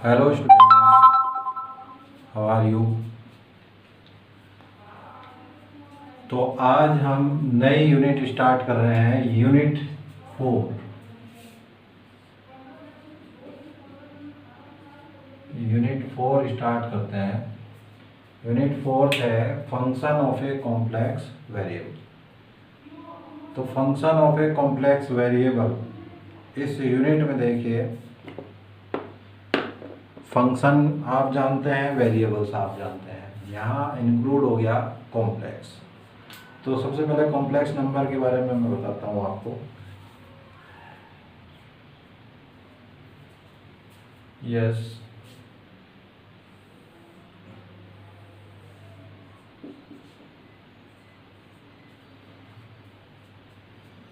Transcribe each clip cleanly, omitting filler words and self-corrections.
Hello students, how are you. तो आज हम नई यूनिट स्टार्ट कर रहे हैं, यूनिट 4। यूनिट 4 स्टार्ट करते हैं। यूनिट 4 है function of a complex variable. तो function of a complex variable, इस यूनिट में देखिए, फंक्शन आप जानते हैं, वेरिएबल्स आप जानते हैं, यहाँ इंक्लूड हो गया कॉम्प्लेक्स। तो सबसे पहले कॉम्प्लेक्स नंबर के बारे में मैं बताता हूँ आपको। यस,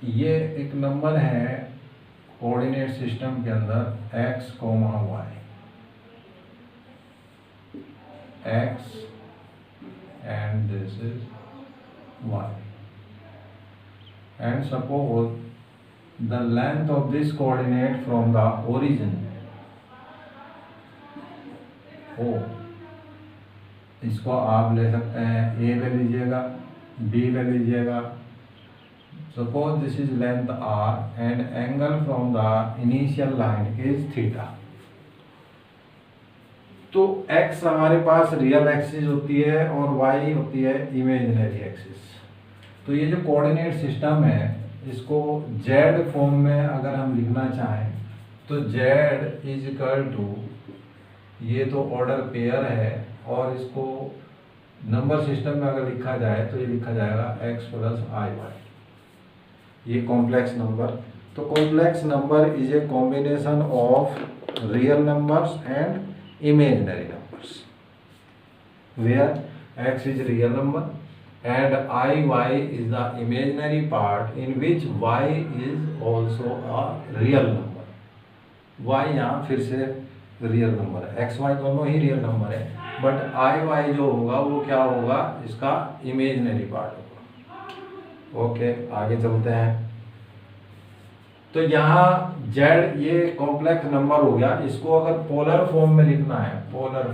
ये एक नंबर है कोऑर्डिनेट सिस्टम के अंदर x, y, x and this is y, and suppose the length of this coordinate from the origin O, इसको आप ले सकते हैं a ले लीजिएगा, b ले लीजिएगा। Suppose this is length r and angle from the initial line is theta। तो x हमारे पास रियल एक्सिस होती है और y होती है इमेजिनरी एक्सिस। तो ये जो कोऑर्डिनेट सिस्टम है, इसको z फॉर्म में अगर हम लिखना चाहें तो z इज इक्वल टू, ये तो ऑर्डर पेयर है, और इसको नंबर सिस्टम में अगर लिखा जाए तो ये लिखा जाएगा x प्लस आई वाई। ये कॉम्प्लेक्स नंबर। तो complex number is a combination of real numbers and imaginary numbers, where x is real number and y is the imaginary part in which y is also a real number। y यहाँ फिर से real number है, x y दोनों ही real number है, but y जो होगा वो क्या होगा, इसका इमेजिनरी पार्ट होगा। ओके, आगे चलते हैं। तो यहाँ z ये कॉम्प्लेक्स नंबर हो गया। इसको अगर पोलर फॉर्म में लिखना है, पोलर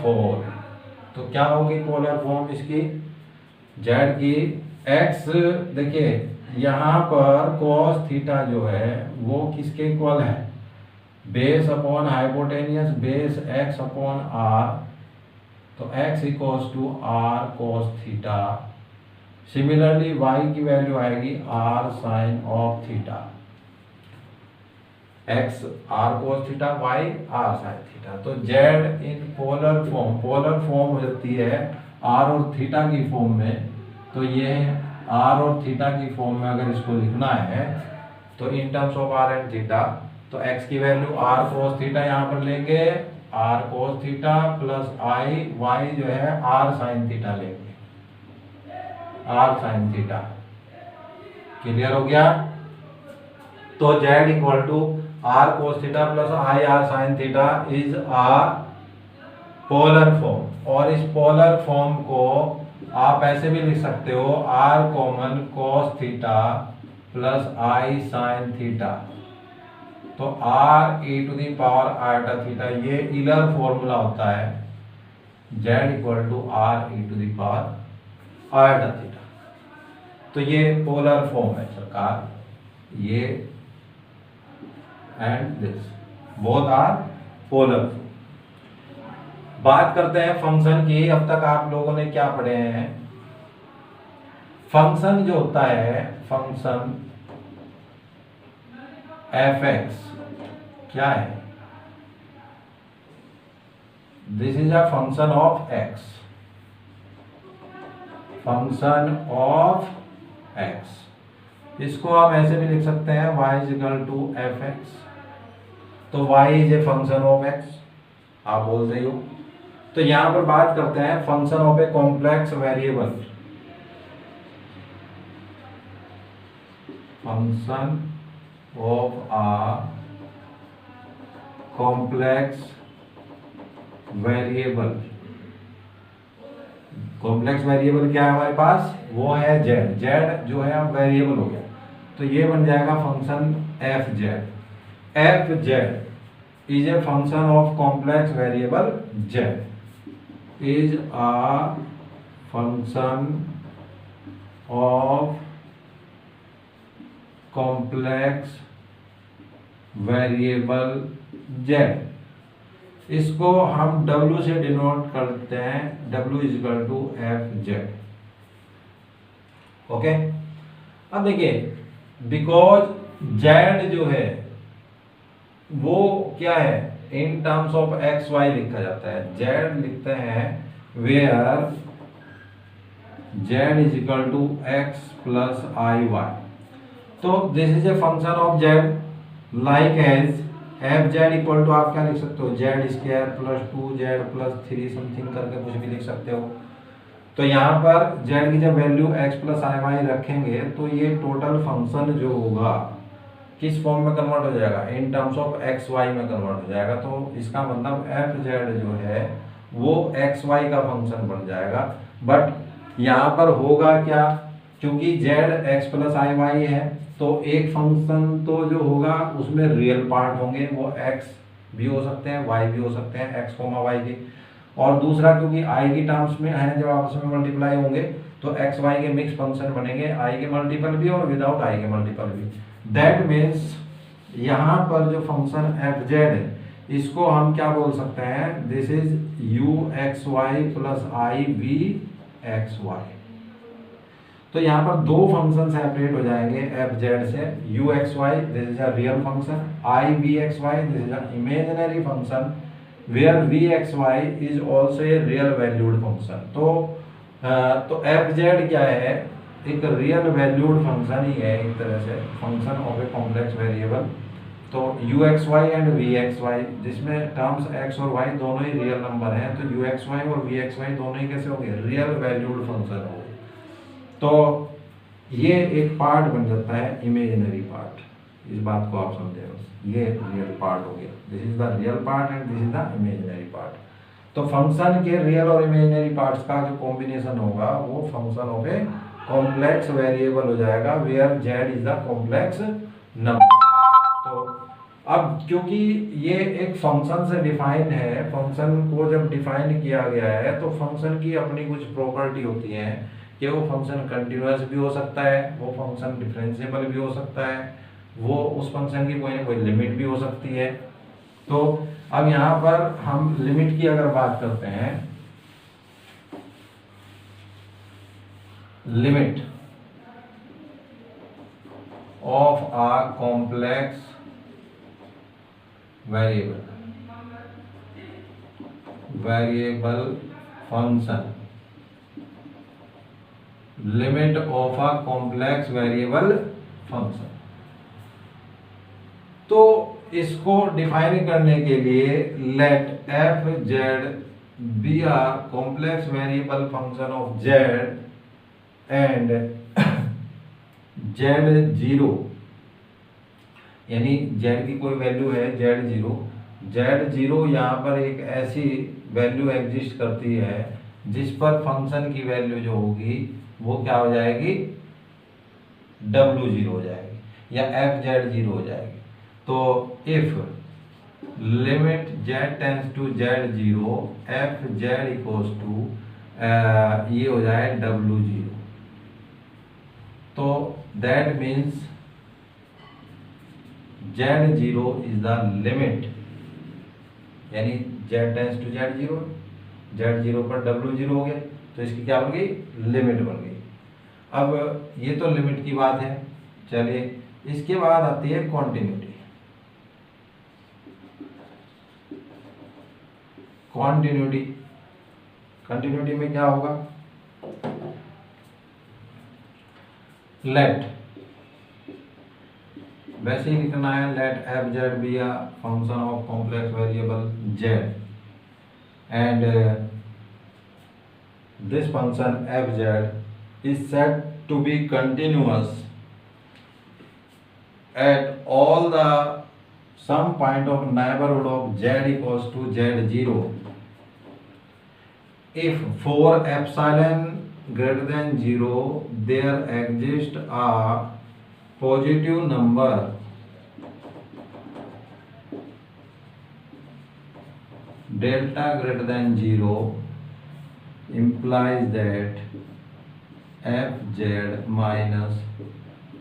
फॉर्म, तो क्या होगी पोलर फॉर्म इसकी, z की x, देखिए यहाँ पर cos थीटा जो है वो किसके इक्वल है, base upon hypotenuse base x upon r। तो x equals to r cos theta. Similarly y की वैल्यू आएगी r sine of theta. x r cos theta, y r sine theta. तो z in polar form हो जाती है r और theta की form में। तो ये r और थीटा की फॉर्म में अगर इसको लिखना है तो in terms of r and theta, तो x की वैल्यू r cos थीटा यहाँ पर लेंगे, r cos theta plus y जो है r साइन थीटा लेंगे, r साइन थीटा। क्लियर हो गया। तो z equal to r cos theta plus r sine theta is a polar form. और इस पोलर फॉर्म को आप ऐसे भी लिख सकते हो, r common cos theta plus i sine theta. तो r e to the power iota theta, ये इलर फॉर्मूला होता है, z equal to r e to the power iota theta. तो ये पोलर फॉर्म है सरकार, ये and this both are polar. बात करते हैं फंक्शन की। अब तक आप लोगों ने क्या पढ़े हैं, फंक्शन जो होता है, फंक्शन f(x) क्या है, this is a function of x, function of x। इसको हम ऐसे भी लिख सकते हैं y is equal to f(x)। तो y is a function of x, आप बोल रहे हो। तो यहां पर बात करते हैं function of a complex variable, function of a complex variable. Complex variable क्या है हमारे पास, वो है z जो है अब वेरिएबल हो गया। तो ये बन जाएगा function f(z). is a function of complex variable z, is a function of complex variable z। इसको हम w से डिनोट करते हैं, w is equal to f z. Okay, अब देखिए बिकॉज z जो है वो क्या है, in terms of x y लिखा जाता है। z लिखते हैं where z is equal to x plus I y. तो this is a function of z like as f z equal to, आप क्या लिख सकते हो, z square plus 2z plus 3 something करके कुछ भी लिख सकते हो। तो यहाँ पर z की जब वैल्यू x प्लस आई वाई रखेंगे तो ये टोटल फंक्शन जो होगा किस फॉर्म में कन्वर्ट हो जाएगा, in terms of x y में कन्वर्ट हो जाएगा। तो इसका मतलब एफ जेड जो है वो एक्स वाई का फंक्शन बन जाएगा। बट यहाँ पर होगा क्या, क्योंकि z x प्लस आई वाई है तो एक फंक्शन तो जो होगा उसमें रियल पार्ट होंगे, वो x भी हो सकते हैं y भी हो सकते हैं, x कोमा y के। और दूसरा क्योंकि i की टर्म्स में है, जब आपस में मल्टीप्लाई होंगे तो x y के मिक्स फंक्शन बनेंगे, i के मल्टीपल भी और विदाउट i के मल्टीपल भी। दैट मीन्स यहाँ पर जो फंक्शन एफ जेड है इसको हम क्या बोल सकते हैं, this is u x y plus i v x y. तो यहाँ पर दो फंक्शन सेपरेट हो जाएंगे एफ जेड से, u x y this is a real function, i v x y this is a imaginary function, where v x y is also a real valued function. तो f z क्या है, एक real valued function ही है, एक तरह से function of a complex variable. तो u x y and v x y जिसमें टर्म्स एक्स और वाई दोनों ही रियल नंबर हैं, तो यू एक्स वाई और वी एक्स वाई दोनों ही कैसे हो गए, रियल वैल्यूड फंक्शन हो गए। तो ये एक पार्ट बन जाता है इमेजिनरी पार्ट, इस बात को आप समझे बस, ये रियल पार्ट हो गया, this is the real part and this is the imaginary part. तो फंक्शन के रियल और इमेजिनरी पार्ट्स का जो कॉम्बिनेशन होगा वो function of a complex variable हो जाएगा, where z is the complex number. तो अब क्योंकि ये एक फंक्शन से डिफाइन है, फंक्शन को जब डिफाइन किया गया है तो फंक्शन की अपनी कुछ प्रॉपर्टी होती है कि वो फंक्शन कंटिन्यूअस भी हो सकता है, वो फंक्शन डिफरेंशिएबल भी हो सकता है, वो उस फंक्शन की कोई ना कोई लिमिट भी हो सकती है। तो अब यहाँ पर हम लिमिट की अगर बात करते हैं, limit of a complex variable function, limit of a complex variable function. तो इसको डिफाइन करने के लिए let f z be a complex variable function of z and z zero, यानी जेड की कोई वैल्यू है जेड जीरो, यहाँ पर एक ऐसी वैल्यू एग्जिस्ट करती है जिस पर फंक्शन की वैल्यू जो होगी वो क्या हो जाएगी, w0 हो जाएगी या एफ जेड जीरो हो जाएगी। तो if limit z tends to z0 f z equals to ये हो जाए w0, तो that means z0 is the limit, यानी z टेंड्स टू z0 पर w0 हो गया तो इसकी क्या बन गई, लिमिट बन गई। अब ये तो लिमिट की बात है। चलिए इसके बाद आती है कॉन्टिन्यूटी। कंटिन्यूटी में क्या होगा, लेट, वैसे ही लिखना है, let f z be a function of complex variable z and this function fz is said to be continuous at all the some point of neighborhood of z equals to z0 if for epsilon greater than 0 there exists a positive number delta greater than 0 implies that fz minus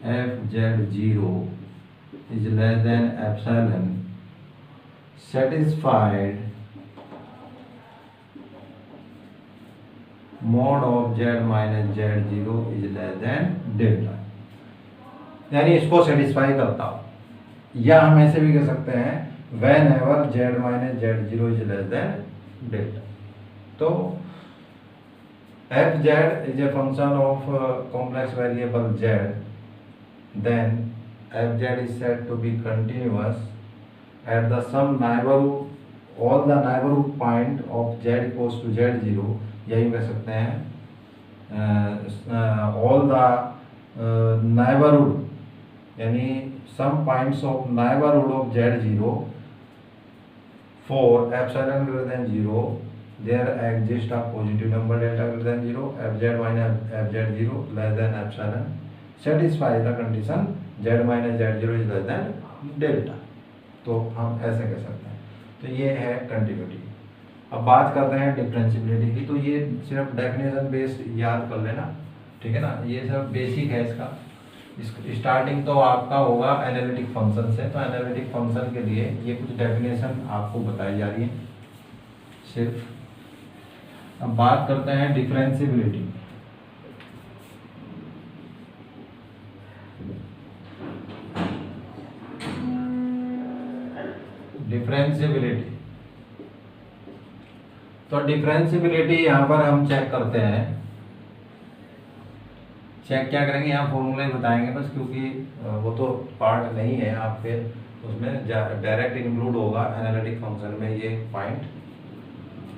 fz0 is less than epsilon, satisfied mod of z minus z0 is less than delta, यानी इसको satisfy करता हो, या हम ऐसे भी कह सकते हैं whenever z minus z0 is less than delta. तो fz is a function of complex variable z, then fz is said to be continuous at the some neighborhood, all the neighborhood point of z equals to z0, यही कह सकते हैं all the neighborhood, यानी some points of neighborhood of z0 for epsilon greater than 0 there exists a positive number delta greater than 0, fz minus fz0 less than epsilon, satisfy the condition z minus z0 is less than delta. तो हम ऐसे कह सकते हैं. तो ये है continuity. अब बात करते हैं डिफरेंशियबिलिटी की. तो ये सिर्फ डेफिनेशन बेस्ड याद कर लेना, ठीक है ना. ये सिर्फ बेसिक है इसका. स्टार्टिंग तो आपका होगा एनालिटिक फंक्शन से. तो एनालिटिक फंक्शन के लिए ये कुछ डेफिनेशन आपको बताई जा रही है सिर्फ. अब बात करते हैं डिफरेंशियबिलिटी. डिफरेंशियबिलिटी तो डिफरेंशियबिलिटी यहाँ पर हम चेक करते हैं. चेक क्या करेंगे, यहाँ फॉर्मूला ही बताएंगे बस, क्योंकि वो तो पार्ट नहीं है आपके उसमें, डायरेक्ट इंक्लूड होगा एनालिटिक फंक्शन में ये पॉइंट.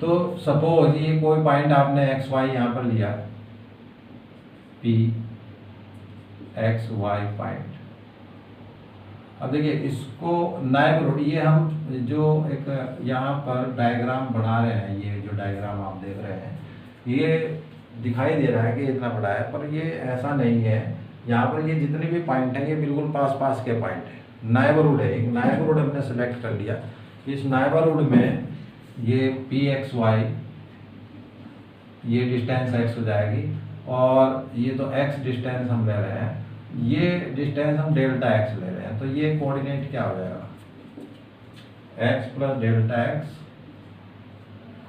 तो सपोज ये कोई पॉइंट आपने एक्स वाई यहाँ पर लिया, पी एक्स वाई पॉइंट. अब देखिए इसको नाइबरहुड, ये हम जो एक यहाँ पर डायग्राम बना रहे हैं, ये जो डायग्राम आप देख रहे हैं ये दिखाई दे रहा है कि इतना बड़ा है, पर ये ऐसा नहीं है. यहाँ पर ये जितने भी पॉइंट हैं ये बिल्कुल पास पास के पॉइंट हैं. नाइबरहुड है, एक नाइबरहुड हमने सेलेक्ट कर लिया. इस नाइबरहुड में ये पी एक्स वाई, ये डिस्टेंस एक्स हो जाएगी, और ये तो एक्स डिस्टेंस हम ले रहे हैं, ये डिस्टेंस हम डेल्टा एक्स ले रहे हैं. तो ये कोऑर्डिनेट क्या हो जाएगा, x plus delta x,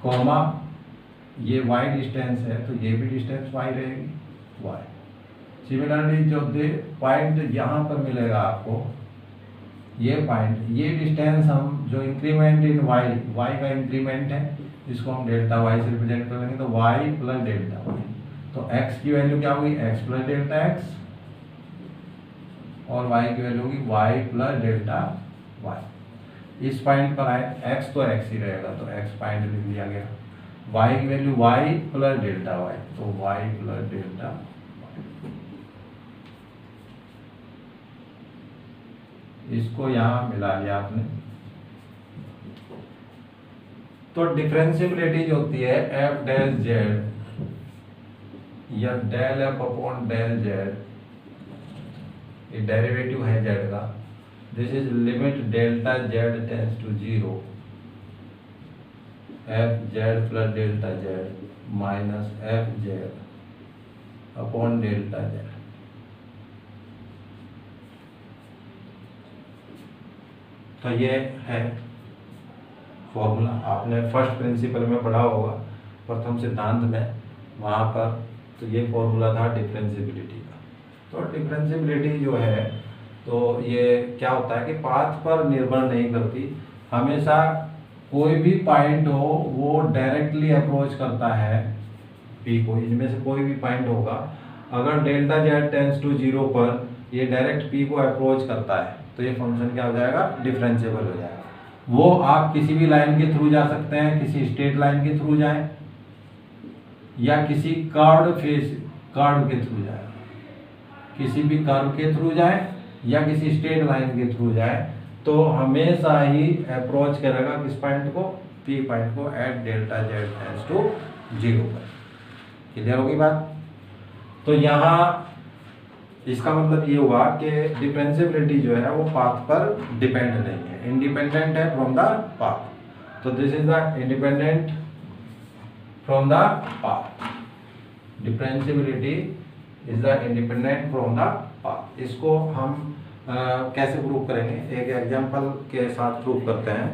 comma ये y डिस्टेंस है तो ये भी डिस्टेंस y रहेगी, y. सिमिलरली जो पॉइंट यहाँ पर मिलेगा आपको, ये पॉइंट, ये डिस्टेंस हम जो इंक्रीमेंट इन y का इंक्रीमेंट है, इसको हम डेल्टा y से रिप्रेजेंट कर लेंगे. तो y प्लस डेल्टा y, तो x की वैल्यू क्या होगी, x प्लस डेल्टा x, और y की वैल्यू होगी y प्लस डेल्टा y. इस पॉइंट पर आए, x तो x ही रहेगा, तो x पॉइंट लिख लिया गया. y की value y plus delta y, तो y प्लस डेल्टा y. इसको यहाँ मिला लिया आपने. तो डिफरेंशियबिलिटी जो होती है f डैश z या del f upon del z, ये डेरिवेटिव है z का. This is limit delta z tends to 0 f z plus delta z minus f z upon delta z. तो ये है फॉर्मूला. आपने फर्स्ट प्रिंसिपल में पढ़ा होगा, प्रथम सिद्धांत में, वहाँ पर. तो ये फॉर्मूला था डिफरेंशियबिलिटी का. तो डिफरेंशियबिलिटी जो है, तो ये क्या होता है कि पाथ पर निर्भर नहीं करती. हमेशा कोई भी पॉइंट हो वो डायरेक्टली अप्रोच करता है पी को. इनमें से कोई भी पॉइंट होगा, अगर डेल्टा जेड टेंड्स टू 0 पर ये डायरेक्ट पी को अप्रोच करता है, तो ये फंक्शन क्या हो जाएगा, डिफरेंशिएबल हो जाएगा. वो आप किसी भी लाइन के थ्रू जा सकते हैं, किसी स्ट्रेट लाइन के थ्रू जाएं, या किसी कर्व के थ्रू जाएं, किसी भी कर्व के थ्रू जाएं या किसी स्ट्रेट लाइन के थ्रू जाएं, तो हमेशा ही अप्रोच करेगा किस पॉइंट को, पी पॉइंट को at delta z tends to 0 पर. क्लियर होगी बात. तो यहाँ इसका मतलब ये हुआ कि डिफरेंशियबिलिटी जो है वो पाथ पर डिपेंड नहीं है, इंडिपेंडेंट है फ्रॉम द पाथ. तो this is the independent from the path, differentiability is the independent from the path. इसको हम कैसे प्रूव करेंगे, एक एग्जांपल के साथ प्रूव करते हैं।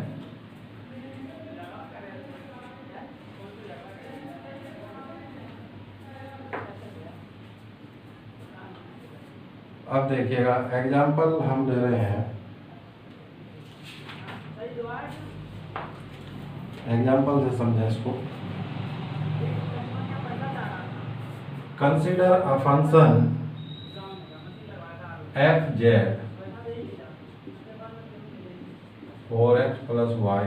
अब देखिएगा एग्जांपल हम ले रहे हैं, एग्जांपल से समझें इसको। Consider a function F Z 4x plus y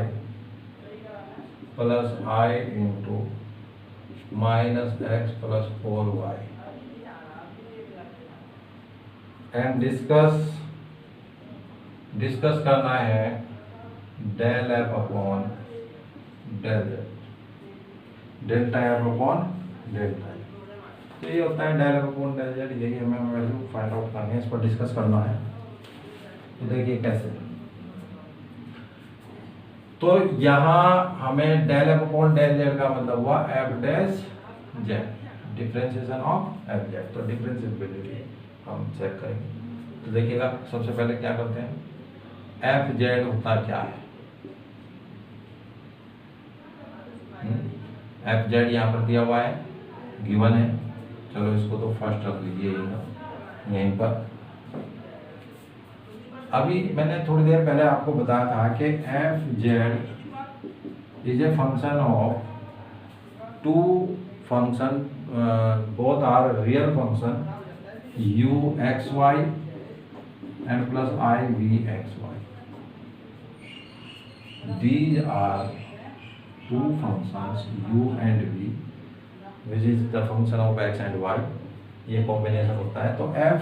plus I into minus x plus 4y and discuss करना है del F upon del z, delta f upon delta. तो ये होता है del F upon del z, यही हमें value find out करनी है, इस पर डिस्कस करना है। तो देखिए कैसे, तो यहाँ हमें del F upon del Z का मतलब हुआ F dash Z, differentiation of F Z. तो डिफरेंशिएबिलिटी हम चेक करेंगे। तो देखिएगा सबसे पहले क्या करते हैं, एफ जेड होता क्या है, एफ जेड यहाँ पर दिया हुआ है, गिवन है। चलो इसको तो फर्स्ट रख लीजिए यहीं पर। अभी मैंने थोड़ी देर पहले आपको बताया था कि F Z is a function of two function, both are real function u x y and plus I v x y. These are two functions u and v which is the function of x and y. ये combination होता है। तो f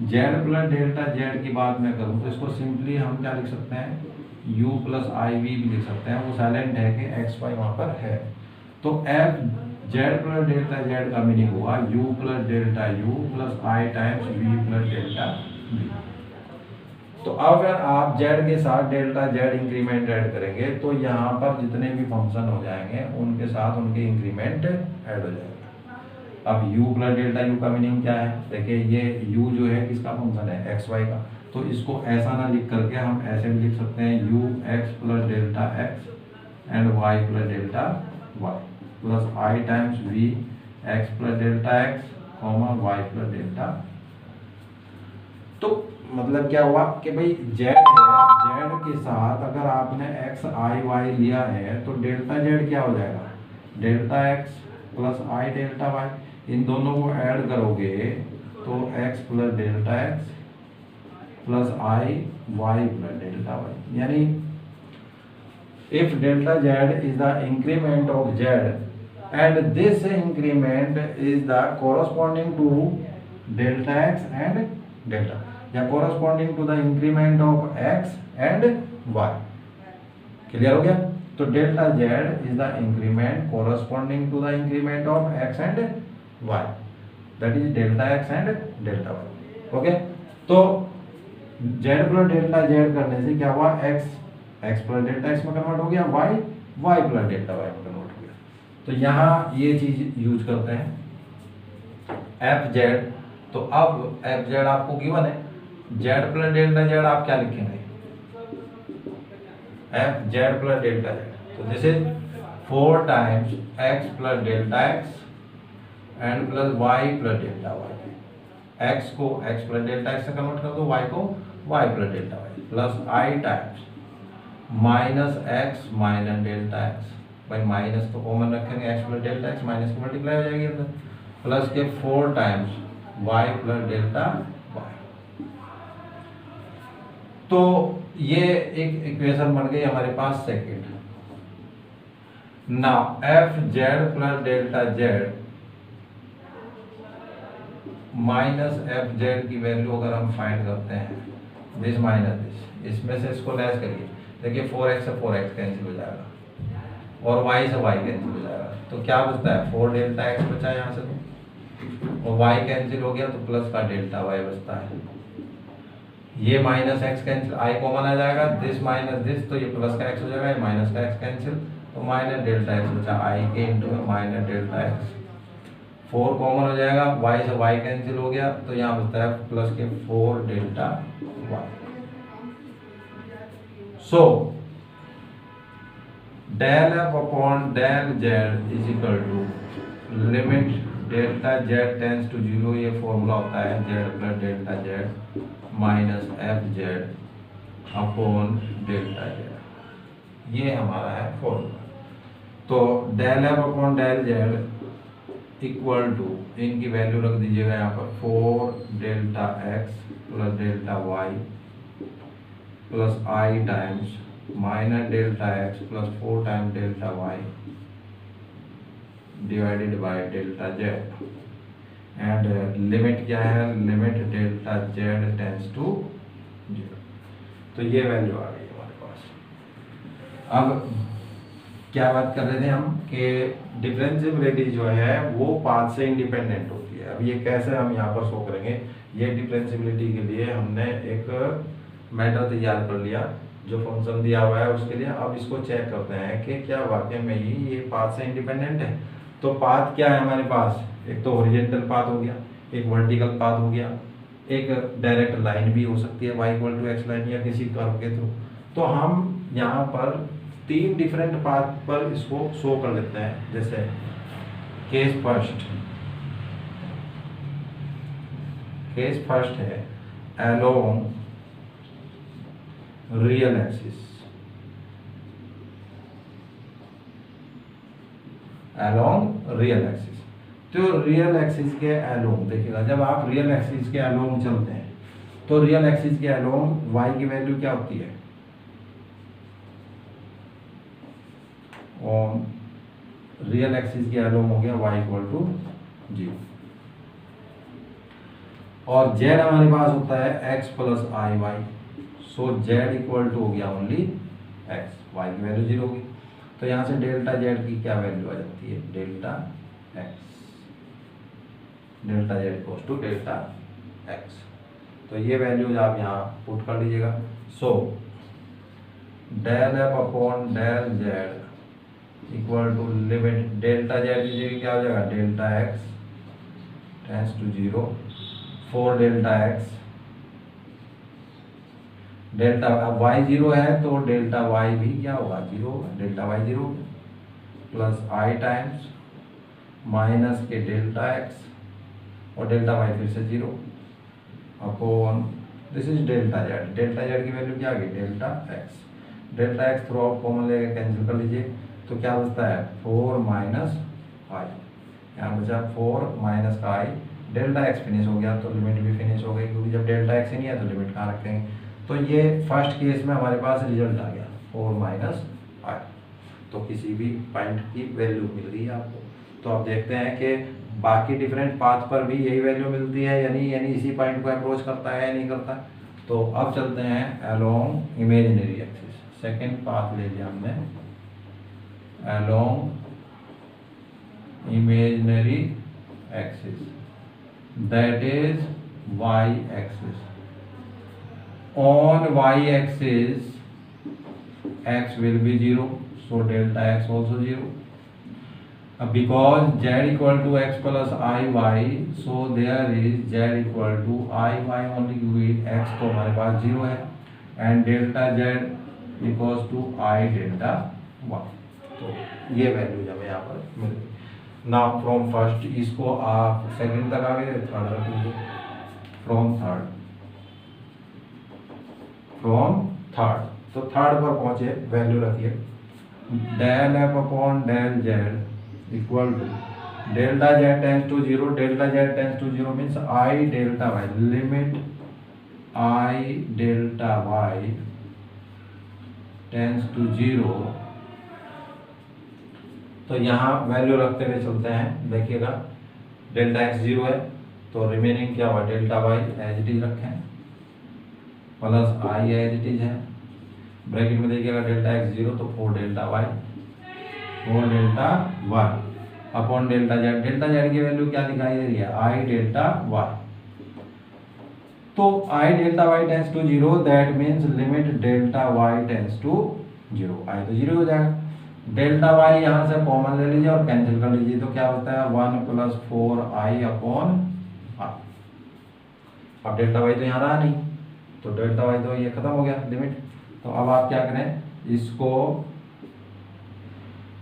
z plus delta Z की बात मैं करूँ तो इसको सिंपली हम क्या लिख सकते हैं, u प्लस आई वी भी लिख सकते हैं। वो साइलेंट है कि एक्स वाई वहाँ पर है। तो f z plus delta z का मीनिंग हुआ u plus delta u plus i times v plus delta v। तो अगर आप z के साथ डेल्टा z इंक्रीमेंट ऐड करेंगे तो यहाँ पर जितने भी फंक्शन हो जाएंगे उनके साथ उनके इंक्रीमेंट ऐड हो जाएगा। अब u प्लस डेल्टा u का मीनिंग क्या है, देखिए ये u जो है किसका फंक्शन है, एक्स वाई का। तो इसको ऐसा ना लिख करके हम ऐसे भी लिख सकते हैं u x plus delta x and y plus delta y plus i times v x plus delta x comma y plus delta. तो मतलब क्या हुआ कि भाई z है, z के साथ अगर आपने x i y लिया है तो डेल्टा z क्या हो जाएगा, delta x plus i delta y। इन दोनों को ऐड करोगे तो x plus delta x plus i y plus delta y। यानी if delta z is the increment of z and this increment is the corresponding to delta x and delta, या corresponding to the increment of x and y। Clear हो गया। तो delta z is the increment corresponding to the increment of x and y, that is delta x and delta y। Okay, तो z plus delta z करने से क्या हुआ, x plus delta x में convert हो गया, y प्लस डेल्टा y में convert हो गया। तो यहाँ ये चीज यूज करते हैं एफ जेड। तो अब एफ जेड आपको गिवन है, जेड प्लस डेल्टा जेड आप क्या लिखेंगे, f z plus delta z. तो this is 4 times x plus delta x and plus y plus delta y. X को एक्स प्लस डेल्टा एक्स से कन्वर्ट कर दो, वाई को y plus delta y plus i times minus x minus delta x. भाई minus तो common रखेंगे, x plus delta x minus की multiply हो जाएगी अंदर, प्लस के 4 times y plus delta Y. तो ये एक इक्वेशन बन गई हमारे पास second. Now f z plus delta z minus f z की वैल्यू अगर हम फाइंड करते हैं, दिस माइनस दिस, इसमें से इसको लेस करिए, देखिए 4x से 4x कैंसिल हो जाएगा और y से y कैंसिल हो जाएगा। तो क्या बचता है, 4 डेल्टा x बचा यहाँ से, तो और y कैंसिल हो गया तो प्लस का डेल्टा y बचता है। ये माइनस एक्स कैंसिल, आई कॉमन आ जाएगा, दिस माइनस दिस, तो ये प्लस का एक्स हो जाएगा, ये माइनस का एक्स कैंसिल, तो माइनस डेल्टा एक्स बचा आई के into minus delta x. 4 common हो जाएगा, y से y कैंसिल हो गया, तो यहाँ बचता है प्लस के 4 delta y। So del F upon del z is equal to limit delta Z tends to 0, ये फॉर्मूला होता है z plus delta z minus f z upon delta z, ये हमारा है फॉर्मूला। तो del F upon del Z equal to, इनकी value रख दीजिएगा यहाँ पर 4 delta x plus delta y plus i times minus delta x plus 4 times delta Y divided by delta Z. And limit क्या है, limit delta Z tends to 0। तो ये value आ गई हमारे पास। अब क्या बात कर रहे थे हम कि डिफरेंशिएबिलिटी जो है वो पाथ से इंडिपेंडेंट होती है। अब ये कैसे हम यहाँ पर शो करेंगे, ये डिफरेंशिएबिलिटी के लिए हमने एक मेथड तैयार कर लिया जो फंक्शन दिया हुआ है उसके लिए। अब इसको चेक करते हैं कि क्या वाकई में ही ये पाथ से इंडिपेंडेंट है। तो पाथ क्या है हमारे पास, एक तो हॉरिजॉन्टल पाथ हो गया, एक वर्टिकल पाथ हो गया, एक डायरेक्ट लाइन भी हो सकती है y equal to X line या किसी कर्व के थ्रू। तो हम यहाँ पर 3 डिफरेंट पाथ पर इसको शो कर लेते हैं। जैसे केस फर्स्ट है along real axis, along real axis. तो रियल एक्सिस के अलोंग देखिएगा, जब आप रियल एक्सिस के अलोंग चलते हैं तो रियल एक्सिस के अलोंग y की वैल्यू क्या होती है, ऑन रियल एक्सिस के अलोंग हो गया y इक्वल टू 0, और z हमारे पास होता है x plus I Y. So z equal to हो गया ओनली x, y की वैल्यू 0 होगी। तो यहाँ से डेल्टा z की क्या वैल्यू आ जाती है, delta x, delta z equal to delta x। तो ये वैल्यूज आप यहाँ पुट कर लीजिएगा। So del F upon del z equal to limit delta z की जगह क्या हो जाएगा, delta x tends to 0, 4 delta x delta, अब y 0 है तो डेल्टा y भी क्या होगा, 0 होगा, डेल्टा y 0 होगा, प्लस आई टाइम्स माइनस के डेल्टा x और डेल्टा y फिर से 0 upon this is delta z। Delta z की वैल्यू क्या आ गई, delta x। Delta x through out common लेकर कैंसिल कर लीजिए, तो क्या बचता है 4 माइनस आई, यहाँ बचा 4 माइनस का आई, डेल्टा x फिनिश हो गया तो लिमिट भी फिनिश हो गई, क्योंकि जब डेल्टा x ही नहीं है तो लिमिट कहाँ रखेंगे। तो ये फर्स्ट केस में हमारे पास रिजल्ट आ गया 4 माइनस आई, तो किसी भी पॉइंट की वैल्यू मिल रही है आपको। तो आप देखते हैं कि बाकी डिफरेंट पाथ पर भी यही वैल्यू मिलती है, यानी इसी पॉइंट को अप्रोच करता है या नहीं करता। तो अब चलते हैं along imaginary axis. Second path ले लिया हमने along imaginary axis, that is y axis. On y axis x will be 0, so delta x also 0. Because z equal to x plus iy, so there is z equal to iy only, क्योंकि x तो हमारे पास 0 है, and delta z equals to I delta y। तो ये value हमें यहाँ पर मिल गई। नाउ फ्रॉम फर्स्ट, इसको आप सेकंड तक आ गए, थर्ड रख लीजिए, फ्रॉम थर्ड तो थर्ड पर पहुंचे, वैल्यू रखिए del F upon del Z equal to delta Z tends to 0, delta Z tends to 0 means I delta Y, limit I delta Y tends to 0। तो यहाँ वैल्यू रखते हुए चलते हैं, देखिएगा डेल्टा एक्स 0 है तो रिमेनिंग क्या हुआ, delta Y as it is रखें plus I as it is है, ब्रैकेट में देखिएगा डेल्टा एक्स 0 तो 4 delta Y upon delta Z. Delta Z की वैल्यू क्या दिखाई दे रही है, आई डेल्टा वाई। तो I delta Y tends to zero, that means limit delta Y tends to zero, I तो जीरो हो जाएगा। डेल्टा वाई यहाँ से कॉमन ले लीजिए और कैंसिल कर लीजिए, तो क्या होता है 1 + 4i अपॉन आई। अब डेल्टा वाई तो यहाँ रहा नहीं, तो डेल्टा वाई तो ये खत्म हो गया लिमिट। तो अब आप क्या करें, इसको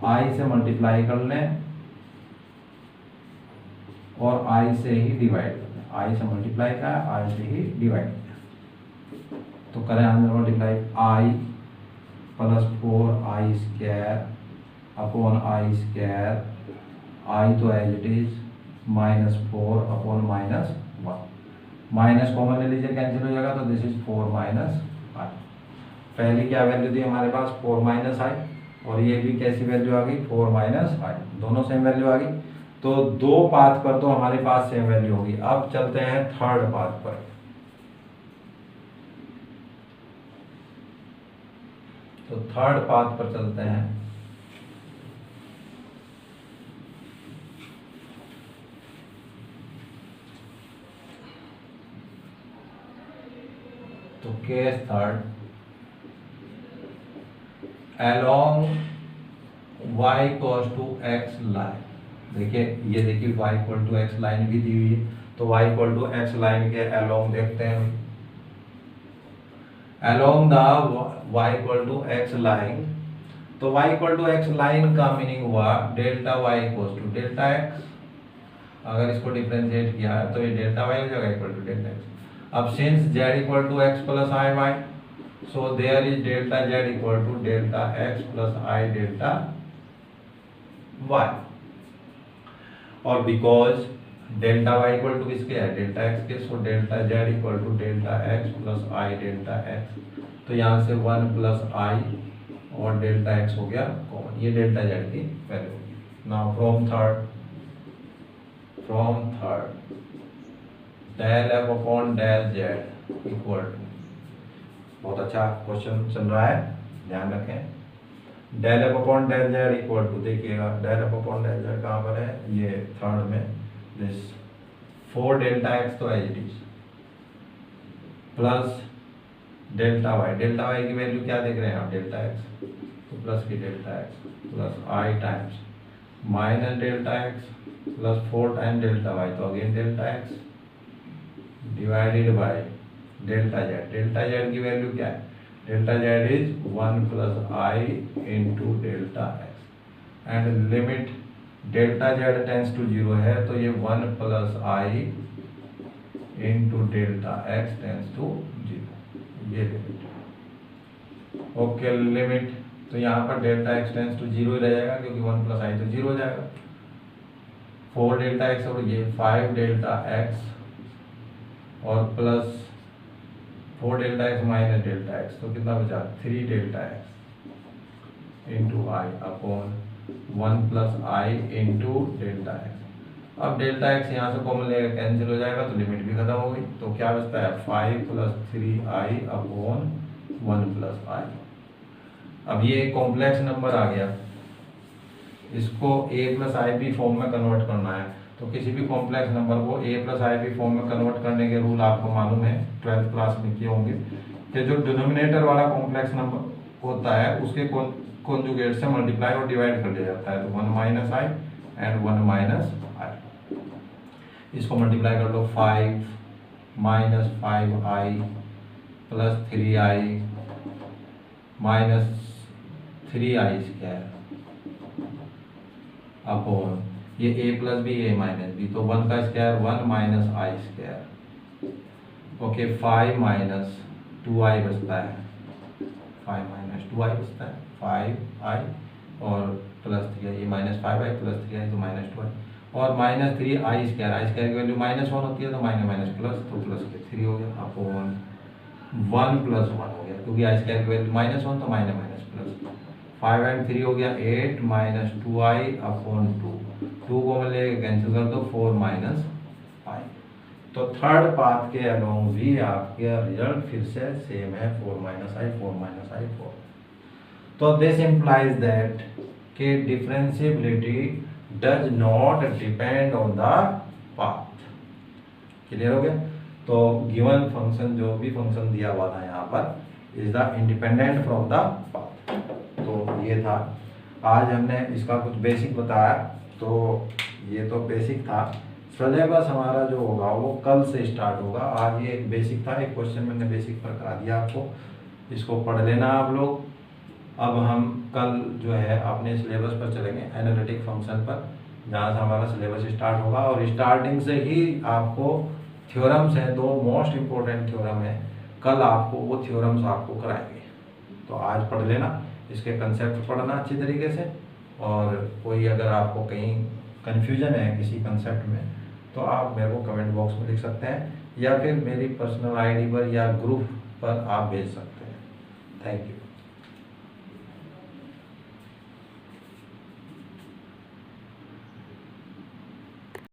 आई से मल्टीप्लाई कर लें और आई से ही डिवाइड कर लें। आई से मल्टीप्लाई का, आई से ही डिवाइड किया, तो करें answer multiply I + 4i² upon i², I तो as it is -4 upon -1, minus common ले लीजिए, कैंसिल हो जाएगा, तो दिस इज 4 - i। पहली क्या वैल्यू थी हमारे पास 4 - i, और ये भी कैसी वैल्यू आ गई 4 - i, दोनों सेम वैल्यू आ गई। तो दो पाथ पर तो हमारे पास सेम वैल्यू होगी। अब चलते हैं थर्ड पाथ पर। तो थर्ड पाथ पर चलते हैं। तो case third, along y cos to x line, देखिए ये देखिए y = x लाइन भी दी हुई है, तो y = x लाइन के along देखते हैं। along the y = x line, तो y = x लाइन का मीनिंग हुआ डेल्टा y = डेल्टा x। अगर इसको डिफरेंशिएट किया तो ये डेल्टा y हो जाएगा इक्वल टू डेल्टा x। अब since z = x + iy, so there is delta z equal to delta x plus I delta y, और because delta y equal to किसके है delta x के, so delta z equal to delta x plus I delta x, तो यहाँ से 1 plus I और delta x हो गया कॉमन, ये delta z की वैल्यू होगी। Now from third del f upon del z equal to, बहुत अच्छा क्वेश्चन चल रहा है, ध्यान रखें। Del F upon del Z equal to, देखिएगा del F upon del Z कहाँ पर है, ये थर्ड में, दिस 4 डेल्टा एक्स तो as it is plus delta Y, delta Y की वैल्यू क्या देख रहे हैं आप डेल्टा एक्स, तो प्लस की delta x plus i times minus delta x plus 4 time delta Y, तो again delta X divided by delta Z. Delta Z की वैल्यू क्या है, delta Z is 1 + i into delta x, and limit delta Z tends to 0 है, तो ये 1 + i into delta X tends to 0, ये limit. Okay limit, तो यहाँ पर डेल्टा एक्स टेंस टू 0 ही रह जाएगा, क्योंकि 1 + i तो 0 हो जाएगा। 4 डेल्टा एक्स और ये 5 डेल्टा एक्स और plus 4 delta x minus delta X, तो कितना बचा 3 delta x into I upon 1 + i into delta x. अब डेल्टा एक्स यहाँ से कॉमन लेगा, कैंसिल हो जाएगा, तो लिमिट भी खत्म हो गई, तो क्या बचता है 5 + 3i अपॉन 1 + i। अब ये कॉम्प्लेक्स नंबर आ गया, इसको a + ib फॉर्म में कन्वर्ट करना है। तो किसी भी कॉम्प्लेक्स नंबर को a + ib फॉर्म में कन्वर्ट करने के रूल आपको मालूम है, 12th क्लास में किए होंगे, कि जो डिनोमिनेटर वाला कॉम्प्लेक्स नंबर होता है उसके कॉन्जुगेट से मल्टीप्लाई और डिवाइड कर दिया जाता है, तो 1 - i एंड 1 - i। इसको मल्टीप्लाई कर लो, 5 - 5i plus 3i minus 3i² upon ये a + b a - b, तो 1 का स्क्वायर 1 - i²। ओके 5 - 2i बचता है, 5 - 2i बचता है, 5i और प्लस 3i, ये -5i प्लस 3i तो -2i, और -3i², i² की वैल्यू -1 होती है, तो माइनस प्लस, तो प्लस के 3 हो गया अपॉन 1 + 1 हो गया, क्योंकि i² की वैल्यू -1 तो माइनस प्लस, 5 and 3 हो गया 8 - 2i अपॉन 2 को मैं लेके कैंसिल कर दो, 4 - i। तो थर्ड पाथ के अलोंग भी आपके रिजल्ट फिर से सेम है, 4 - i 4 - i 4। तो दिस इम्प्लाइज दैट कि differentiability does not depend on the path. Clear हो गया? तो गिवन फंक्शन जो भी फंक्शन दिया हुआ था यहाँ पर is the independent from the path. तो ये था, आज हमने इसका कुछ बेसिक बताया। तो ये तो बेसिक था। सिलेबस हमारा जो होगा वो कल से स्टार्ट होगा। आज ये एक बेसिक था, एक क्वेश्चन मैंने बेसिक पर करा दिया आपको, इसको पढ़ लेना आप लोग। अब हम कल जो है अपने सिलेबस पर चलेंगे, एनालिटिक फंक्शन पर, जहाँ से हमारा सिलेबस स्टार्ट होगा। और स्टार्टिंग से ही आपको थ्योरम्स हैं, दो मोस्ट इम्पोर्टेंट थ्योरम है, कल आपको वो थ्योरम्स आपको कराएंगे। तो आज पढ़ लेना, इसके कंसेप्ट पढ़ना अच्छी तरीके से। और कोई अगर आपको कहीं कन्फ्यूजन है किसी कंसेप्ट में तो आप मेरे को कमेंट बॉक्स में लिख सकते हैं, या फिर मेरी पर्सनल आईडी पर या ग्रुप पर आप भेज सकते हैं। Thank you.